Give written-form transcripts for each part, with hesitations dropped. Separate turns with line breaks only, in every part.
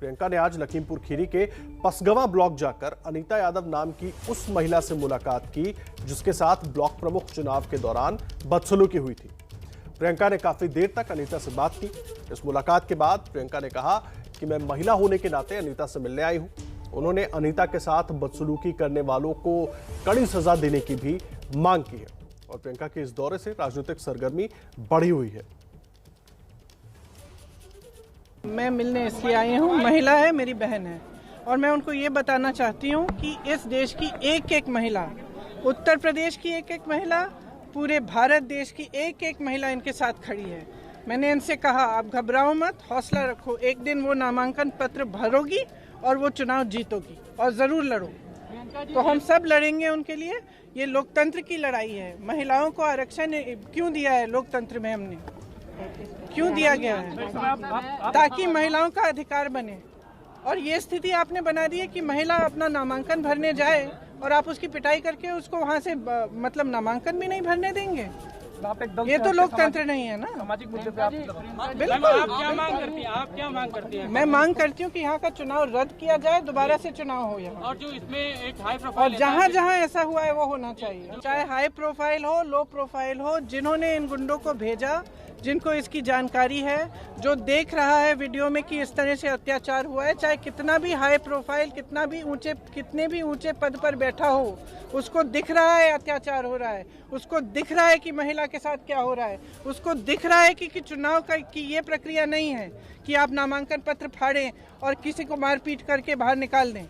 प्रियंका ने आज लखीमपुर खीरी के पसगवा ब्लॉक जाकर अनीता यादव नाम की उस महिला से मुलाकात की जिसके साथ ब्लॉक प्रमुख चुनाव के दौरान बदसलूकी हुई थी। प्रियंका ने काफी देर तक अनीता से बात की। इस मुलाकात के बाद प्रियंका ने कहा कि मैं महिला होने के नाते अनीता से मिलने आई हूं। उन्होंने अनीता के साथ बदसलूकी करने वालों को कड़ी सजा देने की भी मांग की है और प्रियंका के इस दौरे से राजनीतिक सरगर्मी बढ़ी हुई है।
मैं मिलने इसलिए आई हूँ, महिला है, मेरी बहन है और मैं उनको ये बताना चाहती हूँ कि इस देश की एक एक महिला, उत्तर प्रदेश की एक एक महिला, पूरे भारत देश की एक एक महिला इनके साथ खड़ी है। मैंने इनसे कहा आप घबराओ मत, हौसला रखो, एक दिन वो नामांकन पत्र भरोगी और वो चुनाव जीतोगी और जरूर लड़ो। तो हम सब लड़ेंगे उनके लिए। ये लोकतंत्र की लड़ाई है। महिलाओं को आरक्षण क्यों दिया है लोकतंत्र में, हमने क्यों दिया गया है? ताकि महिलाओं का अधिकार बने। और ये स्थिति आपने बना दी है कि महिला अपना नामांकन भरने जाए और आप उसकी पिटाई करके उसको वहाँ से मतलब नामांकन भी नहीं भरने देंगे। ये तो लोकतंत्र नहीं है ना।
सामाजिक मुद्दे पे आप
बिल्कुल।
आप क्या मांग करती हैं?
मैं मांग करती हूँ कि यहाँ का चुनाव रद्द किया जाए, दोबारा से चुनाव हो यहाँ।
और जो इसमें एक हाई प्रोफाइल,
और जहाँ जहाँ ऐसा हुआ है वो होना चाहिए, चाहे हाई प्रोफाइल हो, लो प्रोफाइल हो। जिन्होंने इन गुंडों को भेजा, जिनको इसकी जानकारी है, जो देख रहा है वीडियो में कि इस तरह से अत्याचार हुआ है, चाहे कितना भी हाई प्रोफाइल, कितने भी ऊंचे पद पर बैठा हो, उसको दिख रहा है अत्याचार हो रहा है, उसको दिख रहा है कि महिला के साथ क्या हो रहा है, उसको दिख रहा है कि चुनाव की ये प्रक्रिया नहीं है कि आप नामांकन पत्र फाड़ें और किसी को मारपीट करके बाहर निकाल दें।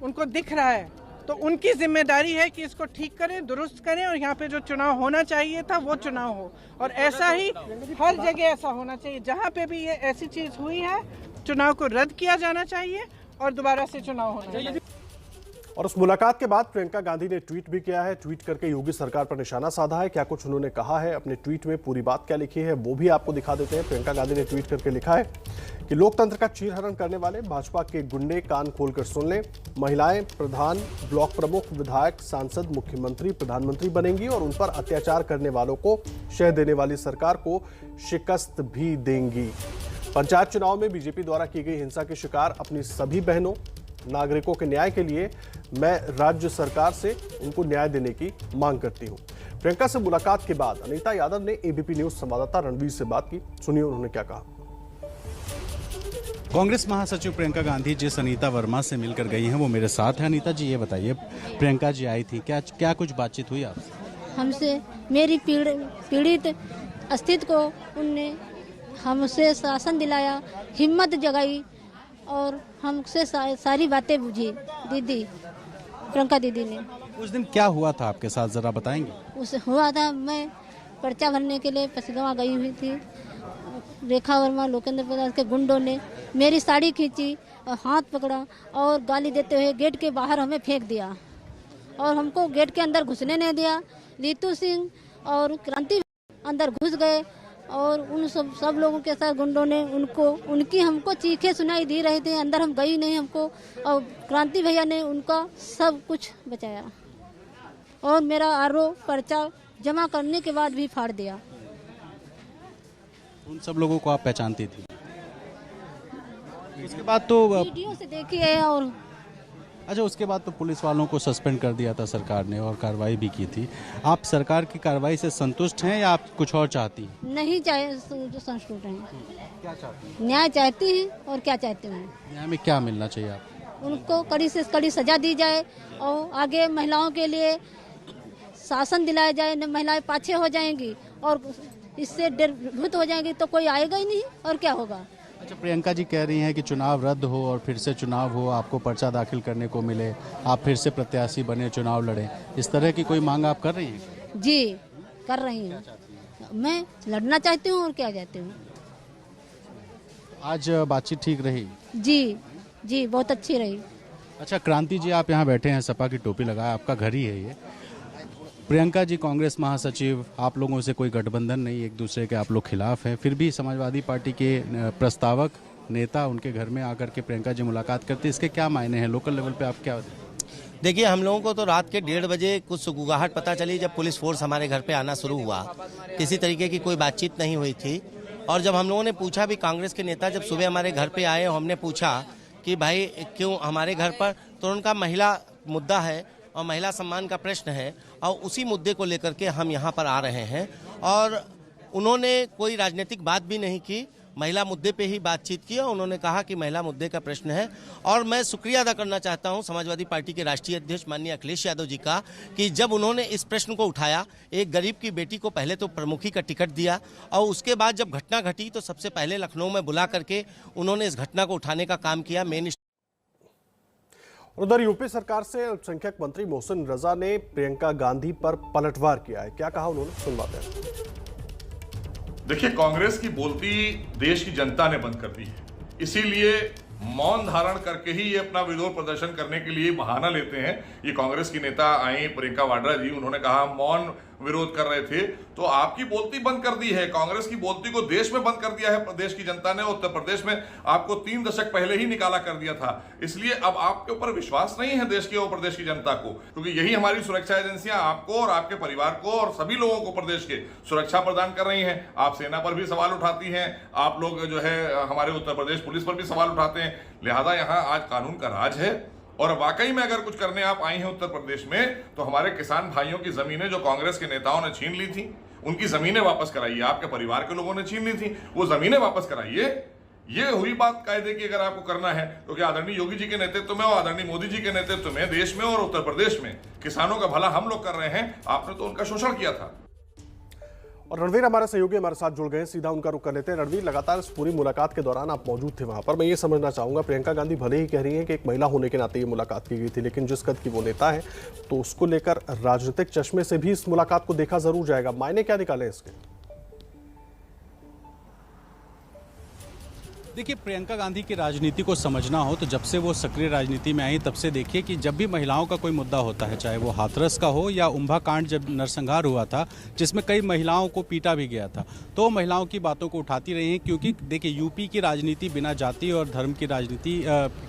उनको दिख रहा है, तो उनकी जिम्मेदारी है कि इसको ठीक करें, दुरुस्त करें और यहाँ पे जो चुनाव होना चाहिए था वो चुनाव हो। और ऐसा ही हर जगह ऐसा होना चाहिए। जहाँ पे भी ये ऐसी चीज हुई है, चुनाव को रद्द किया जाना चाहिए और दोबारा से चुनाव होना चाहिए।
और उस मुलाकात के बाद प्रियंका गांधी ने ट्वीट भी किया है। ट्वीट करके योगी सरकार पर निशाना साधा है। क्या कुछ उन्होंने कहा है, अपने ट्वीट में पूरी बात क्या लिखी है वो भी आपको दिखा देते हैं। प्रियंका गांधी ने ट्वीट करके लिखा है कि लोकतंत्र का चीरहरण करने वाले भाजपा के गुंडे कान खोलकर सुन लें। महिलाएं प्रधान, ब्लॉक प्रमुख, विधायक, सांसद, मुख्यमंत्री, प्रधानमंत्री बनेंगी और उन पर अत्याचार करने वालों को शह देने वाली सरकार को शिकस्त भी देंगी। पंचायत चुनाव में बीजेपी द्वारा की गई हिंसा के शिकार अपनी सभी बहनों, नागरिकों के न्याय के लिए मैं राज्य सरकार से उनको न्याय देने की मांग करती हूं। प्रियंका से मुलाकात के बाद अनीता यादव ने एबीपी न्यूज संवाददाता रणवीर से बात की। सुनिए उन्होंने क्या कहा।
कांग्रेस महासचिव प्रियंका गांधी जिस अनीता वर्मा से मिलकर गई हैं वो मेरे साथ है। अनीता जी ये बताइए, प्रियंका जी आई थी, क्या कुछ बातचीत हुई आपसे?
हमसे मेरी पीड़ित अस्तित्व को उनने हमसे शासन दिलाया, हिम्मत जगाई और हमसे सारी बातें बुझी दीदी, प्रियंका दीदी ने।
उस दिन क्या हुआ था आपके साथ, जरा बताएंगे?
उस हुआ था, मैं पर्चा भरने के लिए पसगवा गई हुई थी। रेखा वर्मा, लोकेंद्र प्रसाद के गुंडों ने मेरी साड़ी खींची और हाथ पकड़ा और गाली देते हुए गेट के बाहर हमें फेंक दिया और हमको गेट के अंदर घुसने नहीं दिया। रीतू सिंह और क्रांति अंदर घुस गए और उन सब लोगों के साथ गुंडों ने उनकी हमको चीखें सुनाई दे रहे थे। अंदर हम गई नहीं हमको, और क्रांति भैया ने उनका सब कुछ बचाया और मेरा आरोप पर्चा जमा करने के बाद भी फाड़ दिया।
उन सब लोगों को आप पहचानती थी? उसके बाद तो
वीडियो से देखी है। और
अच्छा, उसके बाद तो पुलिस वालों को सस्पेंड कर दिया था सरकार ने और कार्रवाई भी की थी। आप सरकार की कार्रवाई से संतुष्ट हैं या आप कुछ और चाहती हैं?
नहीं संतुष्ट हैं।
क्या चाहती हैं?
न्याय चाहती हैं। और क्या चाहते हैं?
न्याय में क्या मिलना चाहिए आपको?
उनको कड़ी से कड़ी सजा दी जाए और आगे महिलाओं के लिए शासन दिलाया जाए। न महिलाएं पाछे हो जाएंगी और इससे डरभूत हो जाएंगी तो कोई आएगा ही नहीं, और क्या होगा।
अच्छा, प्रियंका जी कह रही हैं कि चुनाव रद्द हो और फिर से चुनाव हो, आपको पर्चा दाखिल करने को मिले, आप फिर से प्रत्याशी बने, चुनाव लड़ें, इस तरह की कोई मांग आप कर रही हैं?
जी कर रही हूँ। मैं लड़ना चाहती हूँ और क्या चाहती हूँ।
आज बातचीत ठीक रही?
जी बहुत अच्छी रही।
अच्छा, क्रांति जी आप यहाँ बैठे हैं, सपा की टोपी लगाए, आपका घर ही है ये। प्रियंका जी कांग्रेस महासचिव, आप लोगों से कोई गठबंधन नहीं, एक दूसरे के आप लोग खिलाफ हैं, फिर भी समाजवादी पार्टी के प्रस्तावक नेता उनके घर में आकर के प्रियंका जी मुलाकात करते, इसके क्या मायने हैं? लोकल लेवल पे आप क्या?
देखिए, हम लोगों को तो रात के 1:30 बजे कुछ सुगुगाहट पता चली जब पुलिस फोर्स हमारे घर पे आना शुरू हुआ। किसी तरीके की कोई बातचीत नहीं हुई थी और जब हम लोगों ने पूछा भी, कांग्रेस के नेता जब सुबह हमारे घर पे आए, हमने पूछा कि भाई क्यों हमारे घर पर, तो उनका महिला मुद्दा है और महिला सम्मान का प्रश्न है और उसी मुद्दे को लेकर के हम यहाँ पर आ रहे हैं। और उन्होंने कोई राजनीतिक बात भी नहीं की, महिला मुद्दे पे ही बातचीत की और उन्होंने कहा कि महिला मुद्दे का प्रश्न है। और मैं शुक्रिया अदा करना चाहता हूं समाजवादी पार्टी के राष्ट्रीय अध्यक्ष माननीय अखिलेश यादव जी का कि जब उन्होंने इस प्रश्न को उठाया, एक गरीब की बेटी को पहले तो प्रमुखी का टिकट दिया और उसके बाद जब घटना घटी तो सबसे पहले लखनऊ में बुला करके उन्होंने इस घटना को उठाने का काम किया। मेन
उधर यूपी सरकार से अल्पसंख्यक मंत्री मोहसिन रजा ने प्रियंका गांधी पर पलटवार किया है। क्या कहा उन्होंने, सुनवाते हैं।
देखिए, कांग्रेस की बोलती देश की जनता ने बंद कर दी है, इसीलिए मौन धारण करके ही ये अपना विरोध प्रदर्शन करने के लिए बहाना लेते हैं। ये कांग्रेस की नेता आई प्रियंका वाड्रा जी, उन्होंने कहा मौन विरोध कर रहे थे, तो आपकी बोलती बंद कर दी है। कांग्रेस की बोलती को देश में बंद कर दिया है प्रदेश की जनता ने। उत्तर प्रदेश में आपको 3 दशक पहले ही निकाला कर दिया था, इसलिए अब आपके ऊपर विश्वास नहीं है देश के और प्रदेश की जनता को, क्योंकि यही हमारी सुरक्षा एजेंसियां आपको और आपके परिवार को और सभी लोगों को प्रदेश के सुरक्षा प्रदान कर रही हैं। आप सेना पर भी सवाल उठाती हैं, आप लोग जो है हमारे उत्तर प्रदेश पुलिस पर भी सवाल उठाते हैं। लिहाजा यहाँ आज कानून का राज है और वाकई में अगर कुछ करने आप आई हैं उत्तर प्रदेश में, तो हमारे किसान भाइयों की जमीनें जो कांग्रेस के नेताओं ने छीन ली थी, उनकी जमीनें वापस कराइए। आपके परिवार के लोगों ने छीन ली थी, वो जमीनें वापस कराइए। ये हुई बात कायदे की अगर आपको करना है, क्योंकि आदरणीय योगी जी के नेतृत्व में और आदरणीय मोदी जी के नेतृत्व में देश में और उत्तर प्रदेश में किसानों का भला हम लोग कर रहे हैं, आपने तो उनका शोषण किया था।
और रणवीर हमारे सहयोगी हमारे साथ जुड़ गए हैं, सीधा उनका रुख कर लेते हैं। रणवीर, लगातार इस पूरी मुलाकात के दौरान आप मौजूद थे वहां पर। मैं ये समझना चाहूंगा, प्रियंका गांधी भले ही कह रही हैं कि एक महिला होने के नाते ये मुलाकात की गई थी, लेकिन जिस कद की वो नेता है तो उसको लेकर राजनीतिक चश्मे से भी इस मुलाकात को देखा जरूर जाएगा। मायने क्या निकाले इसके?
देखिए, प्रियंका गांधी की राजनीति को समझना हो तो जब से वो सक्रिय राजनीति में आई तब से देखिए कि जब भी महिलाओं का कोई मुद्दा होता है, चाहे वो हाथरस का हो या उम्भा कांड जब नरसंहार हुआ था जिसमें कई महिलाओं को पीटा भी गया था, तो महिलाओं की बातों को उठाती रही हैं। क्योंकि देखिए, यूपी की राजनीति बिना जाति और धर्म की राजनीति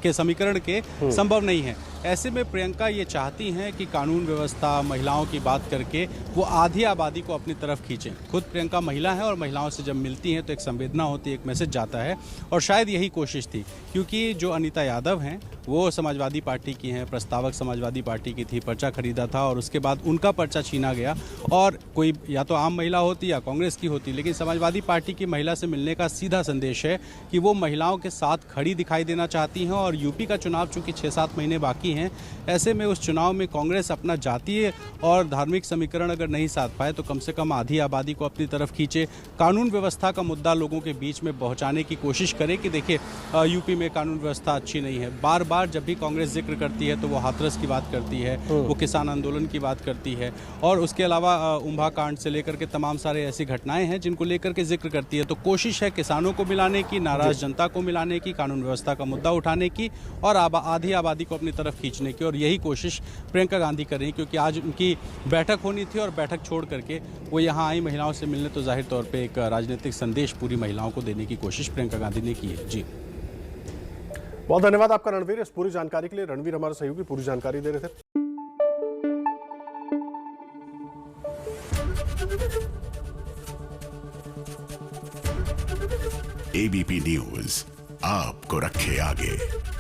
के समीकरण के संभव नहीं है। ऐसे में प्रियंका ये चाहती हैं कि कानून व्यवस्था, महिलाओं की बात करके वो आधी आबादी को अपनी तरफ खींचें। खुद प्रियंका महिला है और महिलाओं से जब मिलती हैं तो एक संवेदना होती है, एक मैसेज जाता है। और शायद यही कोशिश थी, क्योंकि जो अनीता यादव हैं वो समाजवादी पार्टी की हैं, प्रस्तावक समाजवादी पार्टी की थी, पर्चा खरीदा था और उसके बाद उनका पर्चा छीना गया। और कोई या तो आम महिला होती या कांग्रेस की होती, लेकिन समाजवादी पार्टी की महिला से मिलने का सीधा संदेश है कि वो महिलाओं के साथ खड़ी दिखाई देना चाहती हैं। और यूपी का चुनाव चूंकि 6-7 महीने बाकी हैं, ऐसे में उस चुनाव में कांग्रेस अपना जातीय और धार्मिक समीकरण अगर नहीं साध पाए तो कम से कम आधी आबादी को अपनी तरफ खींचे, कानून व्यवस्था का मुद्दा लोगों के बीच में पहुंचाने की कोशिश करे कि देखिए यूपी में कानून व्यवस्था अच्छी नहीं है। बार बार जब भी कांग्रेस जिक्र करती है तो वो हाथरस की बात करती है, वो किसान आंदोलन की बात करती है और उसके अलावा उम्भा कांड से लेकर के तमाम सारे ऐसी घटनाएं हैं जिनको लेकर के जिक्र करती है। तो कोशिश है किसानों को मिलाने की, नाराज जनता को मिलाने की, कानून व्यवस्था का मुद्दा उठाने की और आधी आबादी को अपनी तरफ खींचने की। और यही कोशिश प्रियंका गांधी कर रही हैं, क्योंकि आज उनकी बैठक होनी थी और बैठक छोड़ करके वो यहाँ आई महिलाओं से मिलने, तो जाहिर तौर पे एक राजनीतिक संदेश पूरी महिलाओं को देने की कोशिश प्रियंका गांधी ने की है। जी,
बहुत धन्यवाद आपका रणवीर, इस पूरी जानकारी के लिए। रणवीर हमारे सहयोगी पूरी जानकारी दे रहे थे।
एबीपी न्यूज आपको रखे आगे।